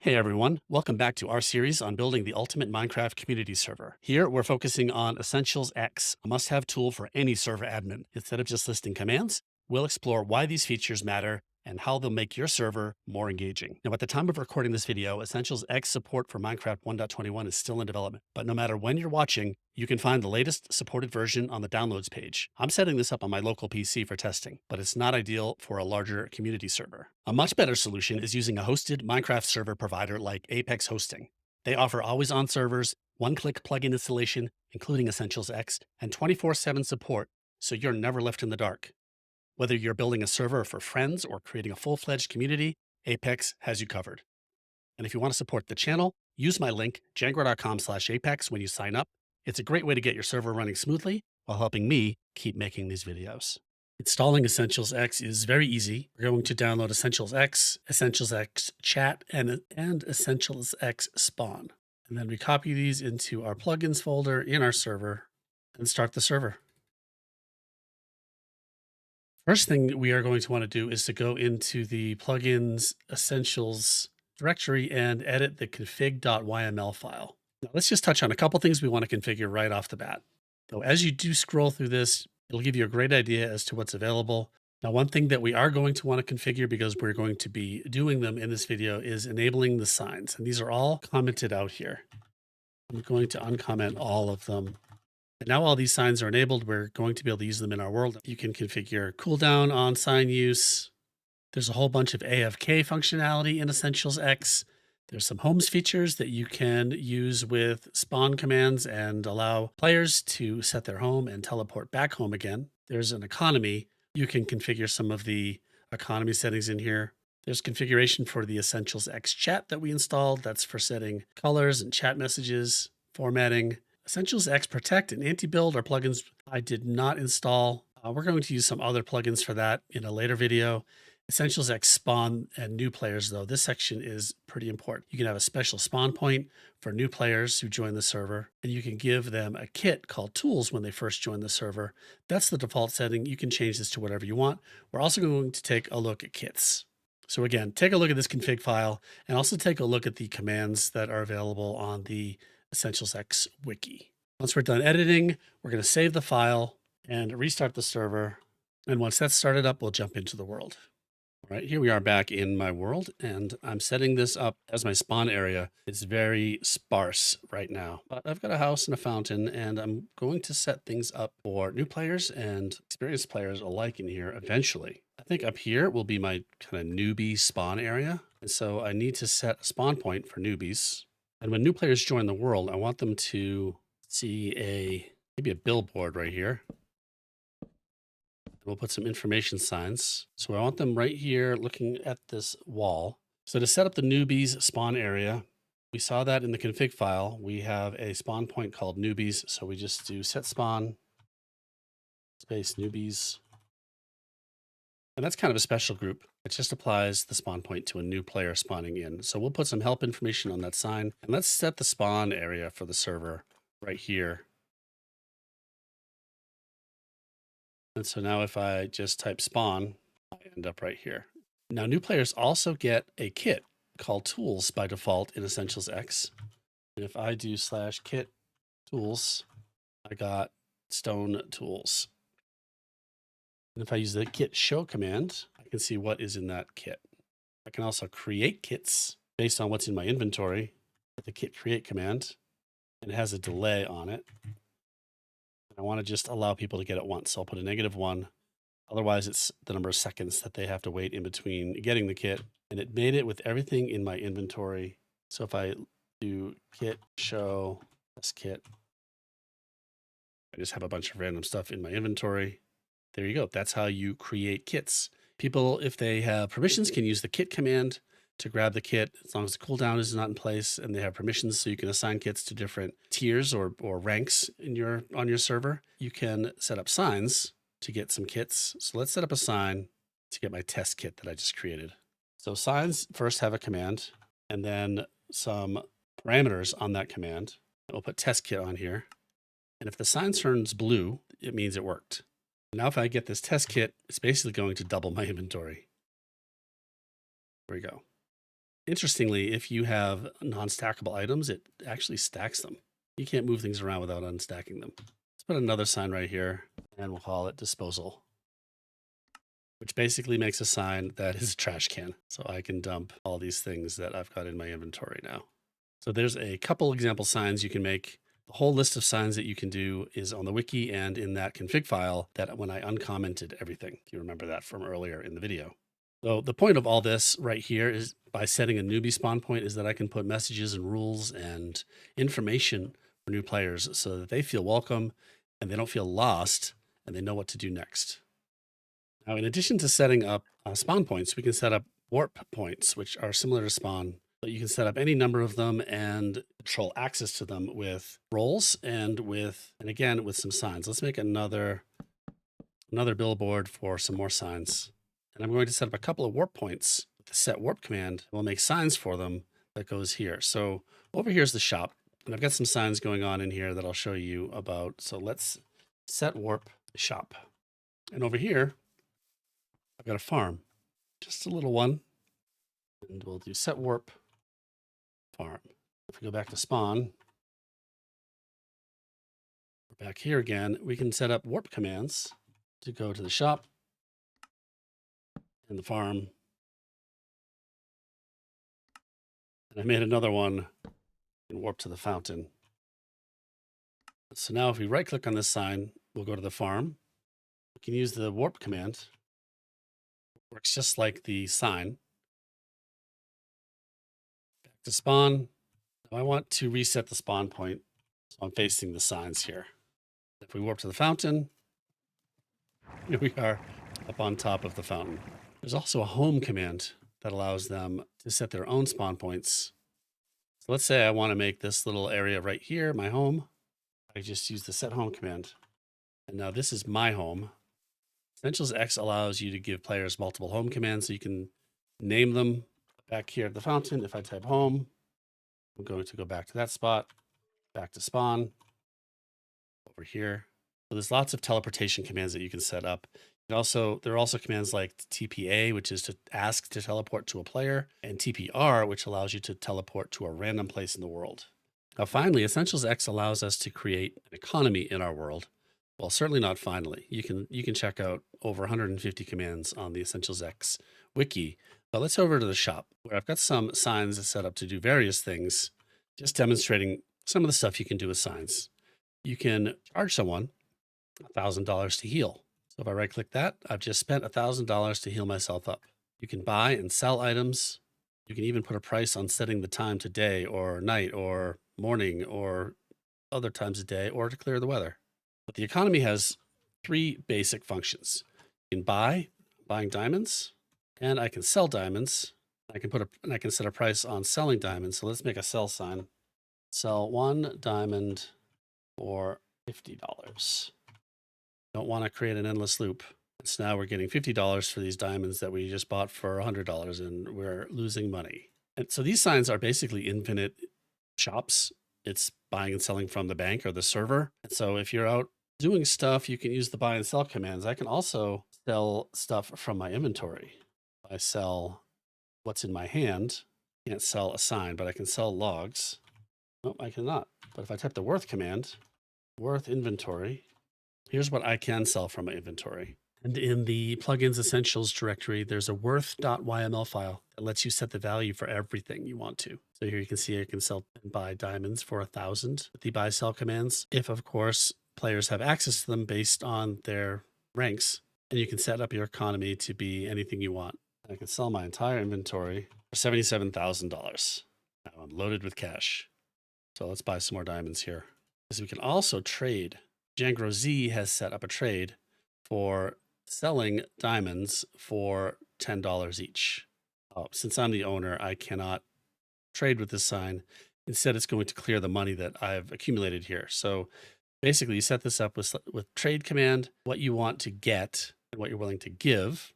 Hey everyone, welcome back to our series on building the ultimate Minecraft community server. Here we're focusing on EssentialsX, a must-have tool for any server admin. Instead of just listing commands, we'll explore why these features matter and how they'll make your server more engaging. Now, at the time of recording this video, EssentialsX support for Minecraft 1.21 is still in development, but no matter when you're watching, you can find the latest supported version on the downloads page. I'm setting this up on my local PC for testing, but it's not ideal for a larger community server. A much better solution is using a hosted Minecraft server provider like Apex Hosting. They offer always-on servers, one-click plugin installation, including EssentialsX, and 24/7 support, so you're never left in the dark. Whether you're building a server for friends or creating a full-fledged community, Apex has you covered. And if you want to support the channel, use my link, jangro.com/apex when you sign up. It's a great way to get your server running smoothly while helping me keep making these videos. Installing EssentialsX is very easy. We're going to download EssentialsX, EssentialsX Chat, and EssentialsX Spawn. And then we copy these into our plugins folder in our server and start the server. First thing we are going to want to do is to go into the plugins essentials directory and edit the config.yml file. Now let's just touch on a couple things we want to configure right off the bat. So as you do scroll through this, it'll give you a great idea as to what's available. Now, one thing that we are going to want to configure, because we're going to be doing them in this video, is enabling the signs. And these are all commented out here. I'm going to uncomment all of them. And now all these signs are enabled. We're going to be able to use them in our world. You can configure cooldown on sign use. There's a whole bunch of AFK functionality in EssentialsX. There's some homes features that you can use with spawn commands and allow players to set their home and teleport back home again. There's an economy. You can configure some of the economy settings in here. There's configuration for the EssentialsX chat that we installed. That's for setting colors and chat messages, formatting. EssentialsX Protect and Anti-Build are plugins I did not install. We're going to use some other plugins for that in a later video. EssentialsX Spawn and new players, though, this section is pretty important. You can have a special spawn point for new players who join the server, and you can give them a kit called Tools when they first join the server. That's the default setting. You can change this to whatever you want. We're also going to take a look at kits. So again, take a look at this config file and also take a look at the commands that are available on the EssentialsX wiki. Once we're done editing, we're going to save the file and restart the server. And once that's started up, we'll jump into the world. All right, here we are back in my world, and I'm setting this up as my spawn area. It's very sparse right now, but I've got a house and a fountain, and I'm going to set things up for new players and experienced players alike in here eventually. I think up here will be my kind of newbie spawn area. And so I need to set a spawn point for newbies. And when new players join the world, I want them to see maybe a billboard right here. We'll put some information signs. So I want them right here looking at this wall. So to set up the newbies spawn area, we saw that in the config file. We have a spawn point called newbies. So we just do set spawn space newbies. And that's kind of a special group. It just applies the spawn point to a new player spawning in. So we'll put some help information on that sign. And let's set the spawn area for the server right here. And so now if I just type spawn, I end up right here. Now new players also get a kit called Tools by default in EssentialsX. And if I do /kit tools, I got stone tools. And if I use the kit show command, I can see what is in that kit. I can also create kits based on what's in my inventory with the kit create command. And it has a delay on it. I want to just allow people to get it once. So I'll put a -1. Otherwise, it's the number of seconds that they have to wait in between getting the kit. And it made it with everything in my inventory. So if I do kit show this kit, I just have a bunch of random stuff in my inventory. There you go. That's how you create kits. People, if they have permissions, can use the kit command to grab the kit as long as the cooldown is not in place and they have permissions, so you can assign kits to different tiers or ranks on your server. You can set up signs to get some kits. So let's set up a sign to get my test kit that I just created. So signs first have a command and then some parameters on that command. We'll put test kit on here. And if the sign turns blue, it means it worked. Now if I get this test kit, it's basically going to double my inventory. There we go. Interestingly, if you have non-stackable items, it actually stacks them. You can't move things around without unstacking them. Let's put another sign right here, and we'll call it disposal, which basically makes a sign that is a trash can. So I can dump all these things that I've got in my inventory now. So there's a couple example signs you can make. The whole list of signs that you can do is on the wiki and in that config file that when I uncommented everything, if you remember that from earlier in the video. So the point of all this right here is by setting a newbie spawn point is that I can put messages and rules and information for new players so that they feel welcome and they don't feel lost and they know what to do next. Now, in addition to setting up spawn points, we can set up warp points, which are similar to spawn, but you can set up any number of them and control access to them with roles and again, with some signs. Let's make another billboard for some more signs. And I'm going to set up a couple of warp points with the set warp command. We'll make signs for them that goes here. So over here is the shop, and I've got some signs going on in here that I'll show you about. So let's set warp shop. And over here, I've got a farm, just a little one. And we'll do set warp farm. If we go back to spawn, we're back here again, we can set up warp commands to go to the shop and the farm. And I made another one and warp to the fountain. So now if we right click on this sign, we'll go to the farm. We can use the warp command. Works just like the sign. Back to spawn. Now I want to reset the spawn point. So I'm facing the signs here. If we warp to the fountain, here we are up on top of the fountain. There's also a home command that allows them to set their own spawn points. So let's say I want to make this little area right here my home. I just use the set home command. And now this is my home. EssentialsX allows you to give players multiple home commands so you can name them. Back here at the fountain, if I type home, I'm going to go back to that spot, back to spawn, over here. So there's lots of teleportation commands that you can set up. And also, there are also commands like TPA, which is to ask to teleport to a player, and TPR, which allows you to teleport to a random place in the world. Now, finally, EssentialsX allows us to create an economy in our world. Well, certainly not finally. You can check out over 150 commands on the EssentialsX wiki. But let's go over to the shop where I've got some signs set up to do various things, just demonstrating some of the stuff you can do with signs. You can charge someone $1,000 to heal. So if I right click that, I've just spent $1,000 to heal myself up. You can buy and sell items. You can even put a price on setting the time to day or night or morning or other times of day or to clear the weather. But the economy has three basic functions. You can buying diamonds, and I can sell diamonds. I can set a price on selling diamonds. So let's make a sell sign. Sell 1 diamond for $50. Don't want to create an endless loop. So now we're getting $50 for these diamonds that we just bought for $100 and we're losing money. And so these signs are basically infinite shops. It's buying and selling from the bank or the server. And so if you're out doing stuff, you can use the buy and sell commands. I can also sell stuff from my inventory. I sell what's in my hand. I can't sell a sign, but I can sell logs. Nope, I cannot. But if I type the worth command, worth inventory, here's what I can sell from my inventory. And in the plugins essentials directory, there's a worth.yml file that lets you set the value for everything you want to. So here you can see I can sell and buy diamonds for 1,000 with the buy sell commands. If of course players have access to them based on their ranks, and you can set up your economy to be anything you want. I can sell my entire inventory for $77,000. Now I'm loaded with cash. So let's buy some more diamonds here. Because we can also trade. Jangro Z has set up a trade for selling diamonds for $10 each. Since I'm the owner, I cannot trade with this sign. Instead, it's going to clear the money that I've accumulated here. So basically, you set this up with trade command, what you want to get and what you're willing to give.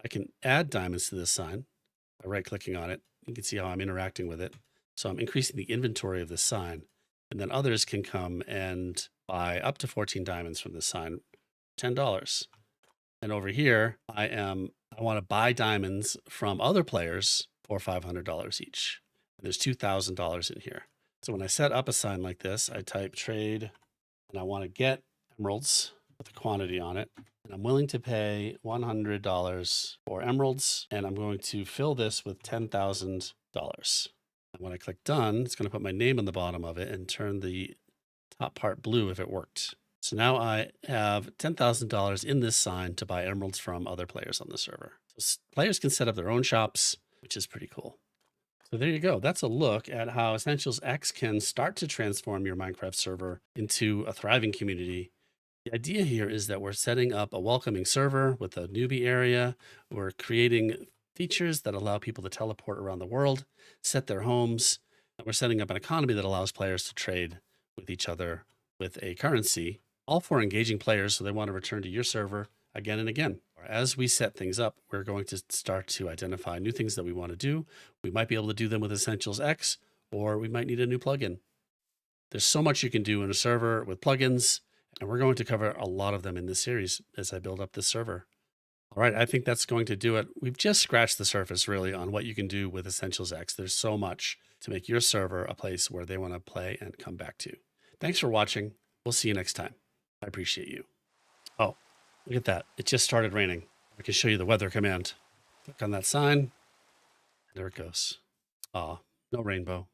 I can add diamonds to this sign by right-clicking on it. You can see how I'm interacting with it. So I'm increasing the inventory of this sign. And then others can come and buy up to 14 diamonds from this sign, $10. And over here, I want to buy diamonds from other players or $500 each. And there's $2,000 in here. So when I set up a sign like this, I type trade and I want to get emeralds with a quantity on it. And I'm willing to pay $100 for emeralds. And I'm going to fill this with $10,000. And when I click done, it's going to put my name on the bottom of it and turn the top part blue if it worked. So now I have $10,000 in this sign to buy emeralds from other players on the server. So players can set up their own shops, which is pretty cool. So there you go. That's a look at how EssentialsX can start to transform your Minecraft server into a thriving community. The idea here is that we're setting up a welcoming server with a newbie area. We're creating features that allow people to teleport around the world, set their homes. And we're setting up an economy that allows players to trade with each other with a currency, all for engaging players so they want to return to your server again and again. As we set things up, we're going to start to identify new things that we want to do. We might be able to do them with EssentialsX, or we might need a new plugin. There's so much you can do in a server with plugins, and we're going to cover a lot of them in this series as I build up this server. All right, I think that's going to do it. We've just scratched the surface really on what you can do with EssentialsX. There's so much to make your server a place where they want to play and come back to. Thanks for watching. We'll see you next time. I appreciate you. Oh, look at that. It just started raining. I can show you the weather command. Click on that sign. There it goes. Ah, no rainbow.